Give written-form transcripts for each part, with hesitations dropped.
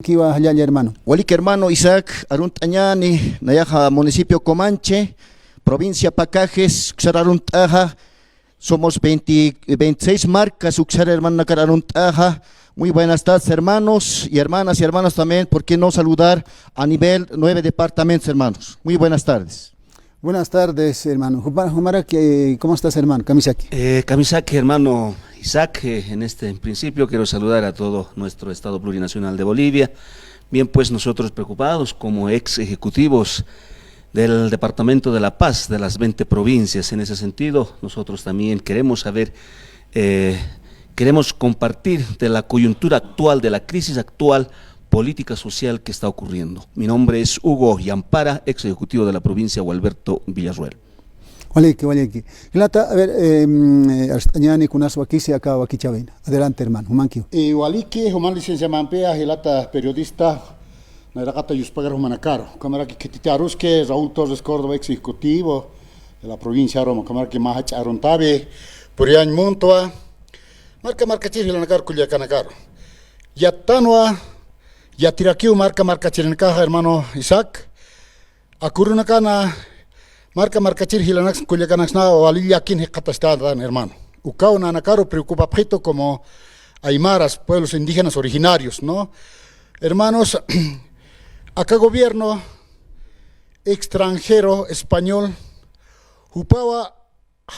Kiwa Hayali hermano. Walik hermano Isaac Aruntañani, Nayaja municipio Comanche, provincia Pacajes, Uxar Aruntaja, somos 26 marcas, Uxar hermano Nakar Aruntaja. Muy buenas tardes hermanos y hermanos también, ¿por qué no saludar a nivel 9 departamentos hermanos? Muy buenas tardes. Buenas tardes hermano. ¿Cómo estás hermano? Kamisaki. Kamisaki hermano Isaac, en principio quiero saludar a todo nuestro Estado Plurinacional de Bolivia. Bien, pues nosotros preocupados como ex ejecutivos del Departamento de La Paz, de las 20 provincias, en ese sentido nosotros también queremos saber, queremos compartir de la coyuntura actual, de la crisis actual política social que está ocurriendo. Mi nombre es Hugo Yampara, ex ejecutivo de la provincia Gualberto Villarruel. Waleki. Hilata, a ver, Arstañani Kunaswa Kisi acá Wakichaven. Adelante, hermano. Humanquio. Waliki, Human licencia Mampea, Hilata, periodista, Nairagata Yuspagar Humanacaro. Cámara que Titiaruske, Raúl Torres Córdoba, ex ejecutivo de la provincia de Roma. Cámara que Mahach Aruntabe, Purian Montoa, marca Chirilanacaro, Culiacanacaro. Yatanua, Yatirakiu, marca Chirincaja, hermano Isaac. Acurunacana. Marca chir hilanax culiacanax na o alilia quien hecatastadan hermano. Ucao nanacaro preocupa preto como aymaras, pueblos indígenas originarios, ¿no? Hermanos, acá gobierno extranjero español, Hupawa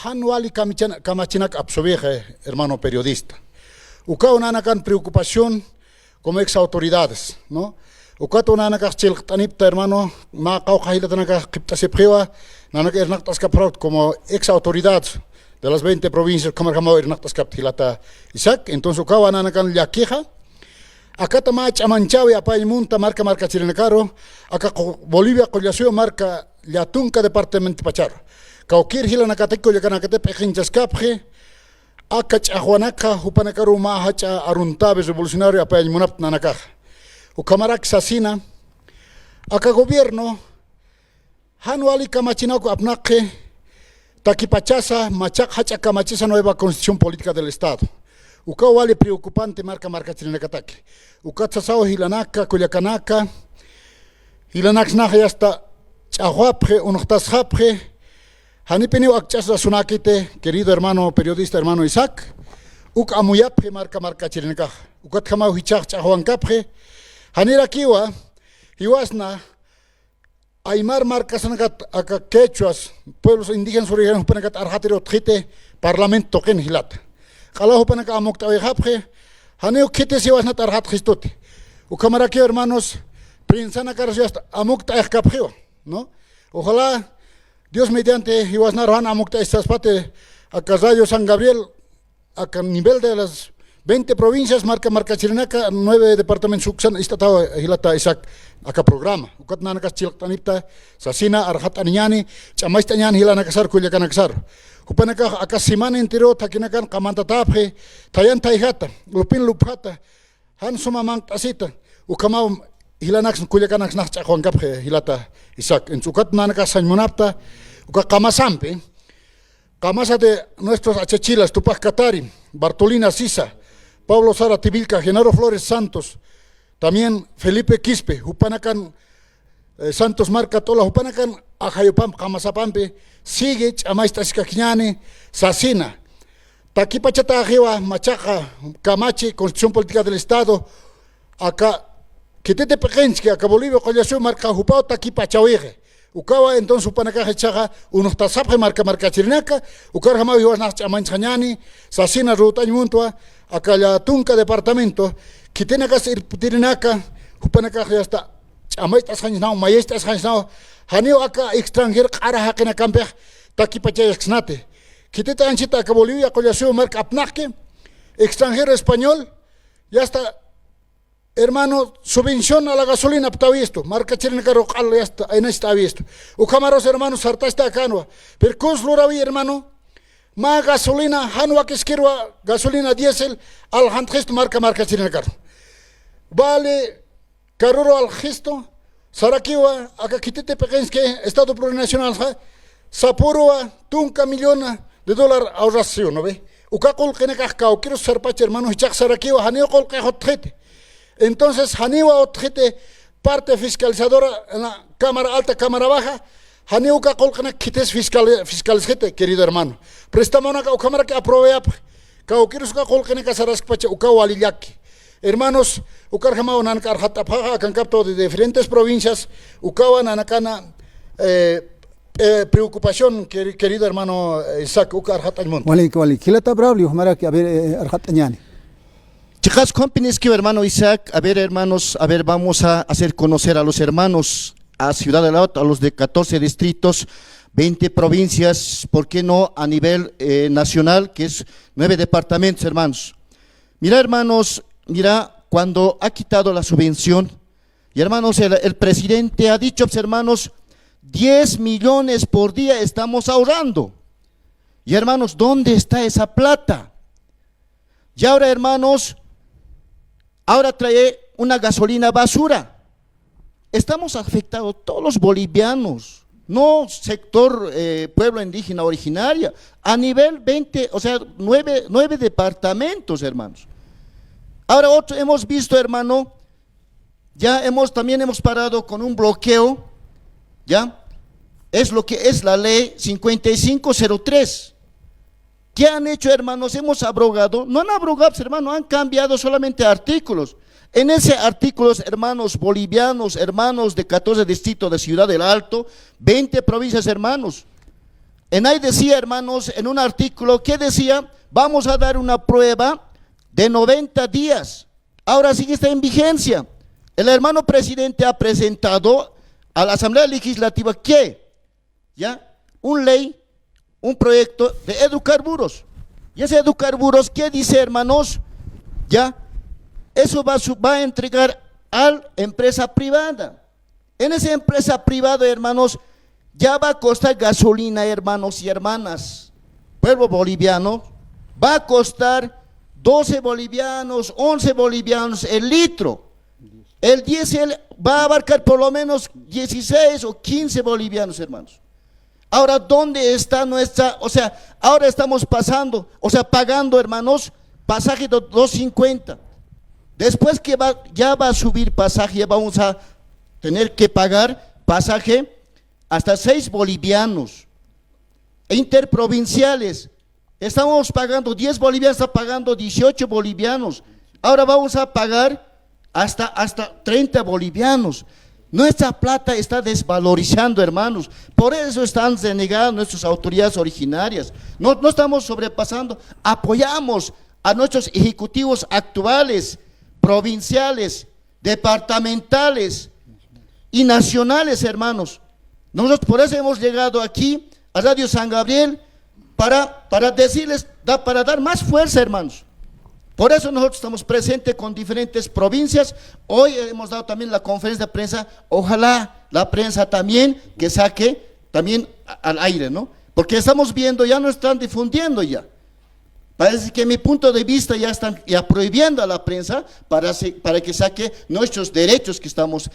Hanuali Kamachinak absobeje, hermano periodista. Ucao nanacan preocupación como ex autoridades, ¿no? Ukato nanakas chiltanipta hermano, ma caucajila tanaka kiptasepjewa, nanaka ernactas capraut como ex autoridad de las 20 provincias, como ernactas captilata Isaac, entonces ukawa nanakan la queja, acá tamach amanchawe apay munta marca chilenacaro, acá Bolivia collación marca la tunca departamento pachar, caukir hila nakateco ya canacate pejinchas capje, acá ajuanaca, hupanacaro ma hacha aruntabe revolucionario apay munap nanaka. Ukamarak sasina, acá gobierno, Hanuali Kamachinaco Apnaque, Taquipachasa, Machac Hachakamachisa nueva constitución política del Estado. Ukawali preocupante marca Chilenacataque. Ukatsasao Hilanaka, Culiacanaca, Hilanaxnaja ya está Chahuapre, Unoctashapre, Hanipeniu Akchasa Sunakite, querido hermano periodista, hermano Isaac, Amuyapre marca Chilenacaja. Ukatkamau Hichach Chahuancapre, Hanira kiwa, hiwasna, aymar marcas anakat acá quechuas, pueblos indígenas originarios panakat arhatero trite, parlamento ken hilat. Kalaho panaka amokta wejapje, haneo kite siwasna arhat histote. Ukamara kiwa hermanos, prinsana karasias amokta ejkapjeo, ¿no? Ojalá Dios mediante hiwasna rohan amokta espaspate acá Rayo San Gabriel, acá nivel de las 20 provincias, marca Chirinaca, 9 departamentos, Suxan, Istatao, Hilata, Isaac, acá programa. Ucat Nanakas Chiltanipta, Sasina, Arhat Aniani, Chamaistanian, Hilanakasar, Culiacanakasar. Upanaka, acá Simana entero, Takinakan, Kamantatapje, Tayan Taihata, Lupin Lupata, Hansuma Mantasita, Ukamau, Hilanax, Culiacanax, Nacha, Juan Capje, Hilata, Isaac. En Sucat Nanakas, Sanmunapta, Ukakamasampe, Kamasa de nuestros achachilas, Tupac Katari, Bartolina Sisa, Pablo Sara Tibilca, Genaro Flores Santos, también Felipe Quispe, Upanacan Santos Marca Tola, Upanacan Ajayopam, Kamasapampe, Sigue, Amaistascaquiñane, Sasina, Taquipachata Ajeva, Machaca, Camache, Constitución Política del Estado, acá, Quitete Pequenski, acá Bolivia, Collación, Marca Jupao, Taquipachahueje. Ukawa entonces Upanaca Chaga, unos tasapje marca Chirinaca, Ucarjamau Yuasnach Amanchanyani, Sasina Rutañ Muntua, acá la Tunca departamento, Kitenacas Tirinaca, Upanaca ya está, Amaistas Hansnau, Maestas Hansnau, Haneo acá extranjero, Arajaquena Campe, Taquipachayaxnate, Kiteta Anchita, acá Bolivia, Collación marca Apnaque, extranjero español, ya está. Hermano, subvención a la gasolina está visto, marca Chirinaca Rocal ya está, ahí está visto. Ucamaros hermanos, harta está acá, no. Pero Consluravi hermano, más gasolina, Hanua que esquerwa, gasolina diésel, al handgesto marca Chirinaca. Vale, carro al gesto, Sarakiwa, acá quitete pequenske, Estado Plurinacional, Sapurua, tunca millona de dólar ahorración, ¿no ve? Ucacol que ne cascao, quiero ser pache hermano, Hichak Sarakiwa, Haneo col que hot Entonces, Haniwa Otjete, parte fiscalizadora en la Cámara Alta, Cámara Baja, Haniuka Colcana quites fiscalizete, querido hermano. Prestamos una cámara que apruebe, Kaukiruska Colcana Casaraspache, Ukawalillaki. Hermanos, Ukarjama Nankar Hatapaja, Cancapto de diferentes provincias, Ukawa Nanakana, preocupación, querido hermano Isaac, Ukar Hatajmon. Wali, Kilata Braulio, Humara, que a ver, Arjatañani. Chicas, compines que hermano Isaac, a ver hermanos, a ver, vamos a hacer conocer a los hermanos, a Ciudad del Alto, a los de 14 distritos, 20 provincias, ¿por qué no a nivel nacional, que es 9 departamentos, hermanos? Mira, hermanos, mira, cuando ha quitado la subvención, y hermanos, el presidente ha dicho, hermanos, 10 millones por día estamos ahorrando. Y hermanos, ¿dónde está esa plata? Y ahora, hermanos, ahora trae una gasolina basura. Estamos afectados todos los bolivianos, no sector pueblo indígena originaria, a nivel 20, o sea, 9 departamentos, hermanos. Ahora hemos visto, hermano, ya también hemos parado con un bloqueo, ya, es lo que es la ley 5503. ¿Qué han hecho, hermanos? Hemos abrogado, no han abrogado, hermanos, han cambiado solamente artículos. En ese artículo, hermanos bolivianos, hermanos de 14 distritos de Ciudad del Alto, 20 provincias, hermanos. En ahí decía, hermanos, en un artículo, ¿qué decía? Vamos a dar una prueba de 90 días. Ahora sí que está en vigencia. El hermano presidente ha presentado a la Asamblea Legislativa, ¿qué? ¿Ya? Un proyecto de hidrocarburos. Y ese hidrocarburos, ¿qué dice, hermanos? ¿Ya? Eso va a entregar a la empresa privada. En esa empresa privada, hermanos, ya va a costar gasolina, hermanos y hermanas. Pueblo boliviano, va a costar 12 bolivianos, 11 bolivianos el litro. El diésel va a abarcar por lo menos 16 o 15 bolivianos, hermanos. Ahora, ¿dónde está nuestra? O sea, ahora estamos pagando, hermanos, pasaje de 2.50. Después que ya va a subir pasaje, vamos a tener que pagar pasaje hasta 6 bolivianos. Interprovinciales, estamos pagando 10 bolivianos, está pagando 18 bolivianos. Ahora vamos a pagar hasta 30 bolivianos. Nuestra plata está desvalorizando, hermanos. Por eso están denegando nuestras autoridades originarias. No estamos sobrepasando, apoyamos a nuestros ejecutivos actuales, provinciales, departamentales y nacionales, hermanos. Nosotros por eso hemos llegado aquí a Radio San Gabriel para decirles, para dar más fuerza, hermanos. Por eso nosotros estamos presentes con diferentes provincias. Hoy hemos dado también la conferencia de prensa. Ojalá la prensa también que saque también al aire, ¿no? Porque estamos viendo, ya no están difundiendo ya. Parece que mi punto de vista ya están prohibiendo a la prensa para que saque nuestros derechos que estamos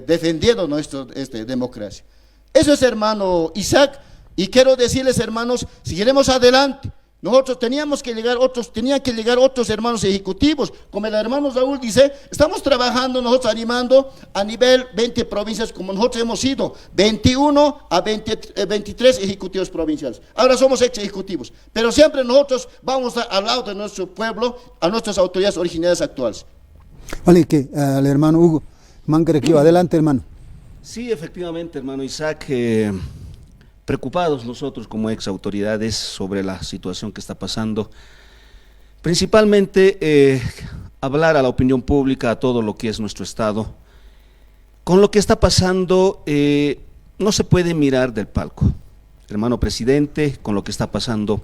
defendiendo nuestra democracia. Eso es, hermano Isaac, y quiero decirles, hermanos, seguiremos adelante. Nosotros tenían que llegar otros hermanos ejecutivos, como el hermano Raúl dice, estamos trabajando, nosotros animando a nivel 20 provincias, como nosotros hemos sido, 21 a 23 ejecutivos provinciales. Ahora somos ex ejecutivos, pero siempre nosotros vamos al lado de nuestro pueblo, a nuestras autoridades originarias actuales. Vale, que al hermano Hugo, adelante, hermano. Sí, efectivamente, hermano Isaac, preocupados nosotros como ex autoridades sobre la situación que está pasando, principalmente hablar a la opinión pública, a todo lo que es nuestro estado. Con lo que está pasando no se puede mirar del palco. Hermano presidente, con lo que está pasando,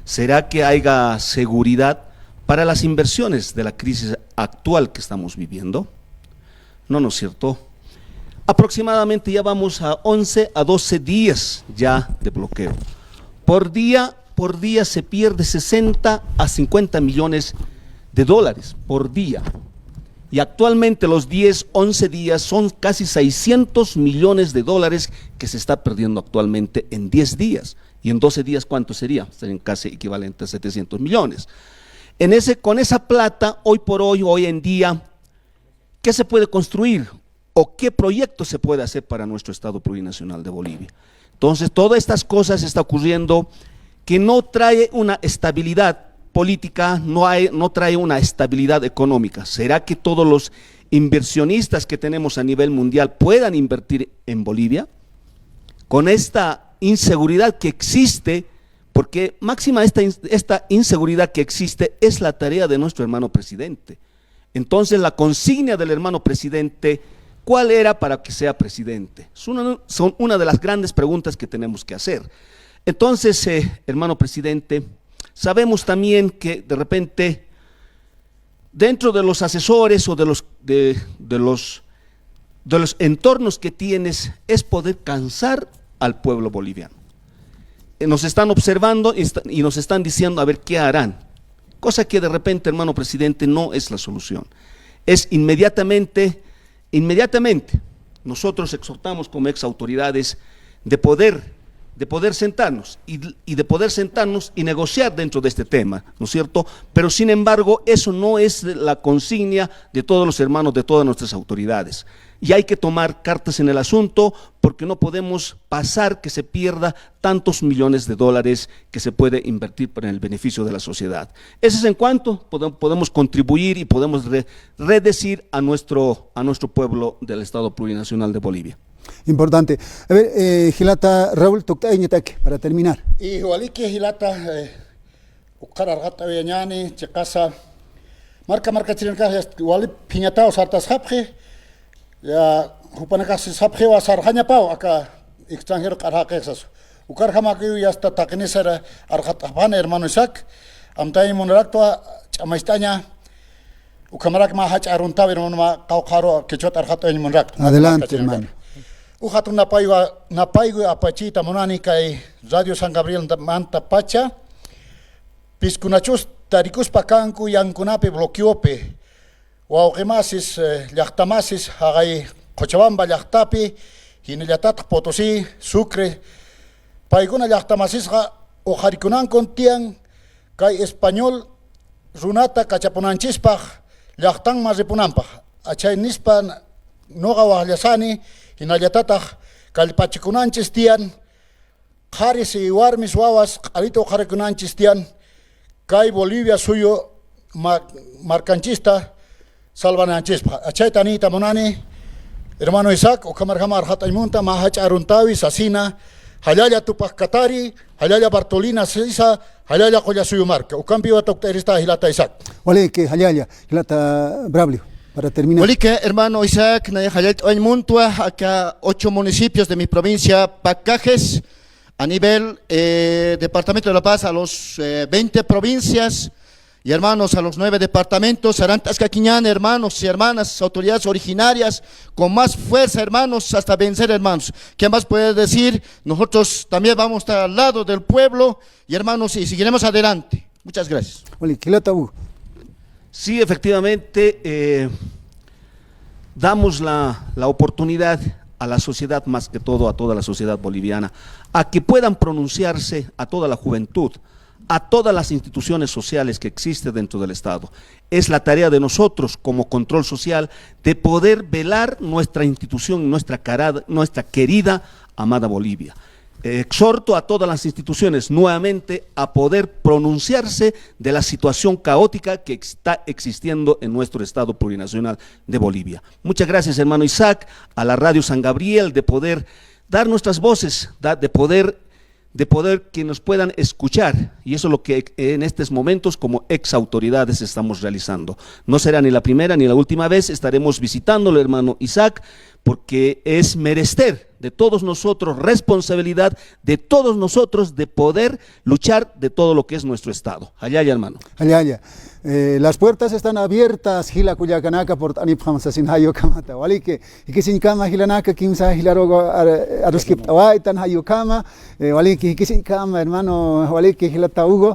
¿será que haya seguridad para las inversiones de la crisis actual que estamos viviendo? No, ¿no es cierto? Aproximadamente ya vamos a 11 a 12 días ya de bloqueo. Por día se pierde 60 a 50 millones de dólares por día. Y actualmente los 10, 11 días son casi 600 millones de dólares que se está perdiendo actualmente en 10 días. Y en 12 días, ¿cuánto sería? Serían casi equivalente a 700 millones. Con esa plata, hoy por hoy, hoy en día, ¿qué se puede construir o qué proyecto se puede hacer para nuestro Estado plurinacional de Bolivia? Entonces, todas estas cosas está ocurriendo que no trae una estabilidad política, no trae una estabilidad económica. ¿Será que todos los inversionistas que tenemos a nivel mundial puedan invertir en Bolivia? Con esta inseguridad que existe, porque máxima esta inseguridad que existe es la tarea de nuestro hermano presidente. Entonces, la consigna del hermano presidente, ¿cuál era para que sea presidente? Son una de las grandes preguntas que tenemos que hacer. Entonces, hermano presidente, sabemos también que de repente, dentro de los asesores o de los entornos que tienes, es poder cansar al pueblo boliviano. Nos están observando y nos están diciendo a ver qué harán, cosa que de repente, hermano presidente, no es la solución. Es inmediatamente nosotros exhortamos como ex autoridades de poder sentarnos y de poder sentarnos y negociar dentro de este tema, ¿no es cierto? Pero sin embargo, eso no es la consigna de todos los hermanos, de todas nuestras autoridades. Y hay que tomar cartas en el asunto, porque no podemos pasar que se pierda tantos millones de dólares que se puede invertir para el beneficio de la sociedad. Ese es en cuanto podemos contribuir y podemos redecir a nuestro pueblo del Estado plurinacional de Bolivia. Importante. A ver, Gilata, Raúl, para terminar. Y Hualique Gilata, Ucarargata Viañani, Checasa, marca Chilenca, Huali Piñatao, Sartas Japje, ya Jupanacas Sapje o Sarjaña Pau, acá extranjero Carjaquesas. Ucarjamacu y hasta Taquenesera, Arjatapana, hermano Isaac, Amtai Monractua, Chamaistaña, Ucamarak Mahach Arunta, hermano Caucaro, Quechot Arjata en Monract. Adelante, hermano. Uhatun napaigo apachita monani kay Radio San Gabriel manta pacha piskunachus tarikus pakanku yankunapi bloqueope wauqemasis llaqtamasis haqay Cochabamba llaqtapi hinallatataq Potosí Sucre paykuna llaqtamasisqa uqarikunankun tiyan kay español runata kachapunanchispaq llaqtanman ripunanpaq achay nispa noqa waqllasani hinallatataq kallpachikunanchis tiyan qaris y warmis wawas q'alita qharikunanchis tiyan kay Bolivia suyo marcanchista salvananchispaq achayta niyta munani hermano Isaac ukamarjama arjataymunta mahach aruntawi sasina hallalla tupaq Katari hallalla Bartolina Sisa hallalla qolla suyo marca ukampiwa tokterista Gilata Isaac Wale que Hallalla, Gilata Braulio. Para terminar. Walique, hermano Isaac, acá 8 municipios de mi provincia, Pacajes, a nivel Departamento de La Paz, a los 20 provincias, y hermanos, a los 9 departamentos, Arantascaquiñán, hermanos y hermanas, autoridades originarias, con más fuerza, hermanos, hasta vencer, hermanos. ¿Qué más puede decir? Nosotros también vamos a estar al lado del pueblo, y hermanos, y seguiremos adelante. Muchas gracias. Wale, Gilata Sí, efectivamente, damos la oportunidad a la sociedad, más que todo a toda la sociedad boliviana, a que puedan pronunciarse, a toda la juventud, a todas las instituciones sociales que existen dentro del Estado. Es la tarea de nosotros como control social de poder velar nuestra institución, nuestra querida, amada Bolivia. Exhorto a todas las instituciones nuevamente a poder pronunciarse de la situación caótica que está existiendo en nuestro Estado plurinacional de Bolivia. Muchas gracias, hermano Isaac, a la Radio San Gabriel, de poder dar nuestras voces, de poder que nos puedan escuchar, y eso es lo que en estos momentos como ex autoridades estamos realizando. No será ni la primera ni la última vez, estaremos visitándolo, hermano Isaac, porque es menester de todos nosotros, responsabilidad de todos nosotros de poder luchar de todo lo que es nuestro Estado. Allá, hermano. Allá. Las puertas están abiertas, Gila Cuyacanaka por Anipam Sasin Kamata. Wali que sin cama Gilanaka, Kimsa Gilarogo Aruskip Awaitan Hayokama, Wali que sin cama, hermano, Wali que Gilata Hugo,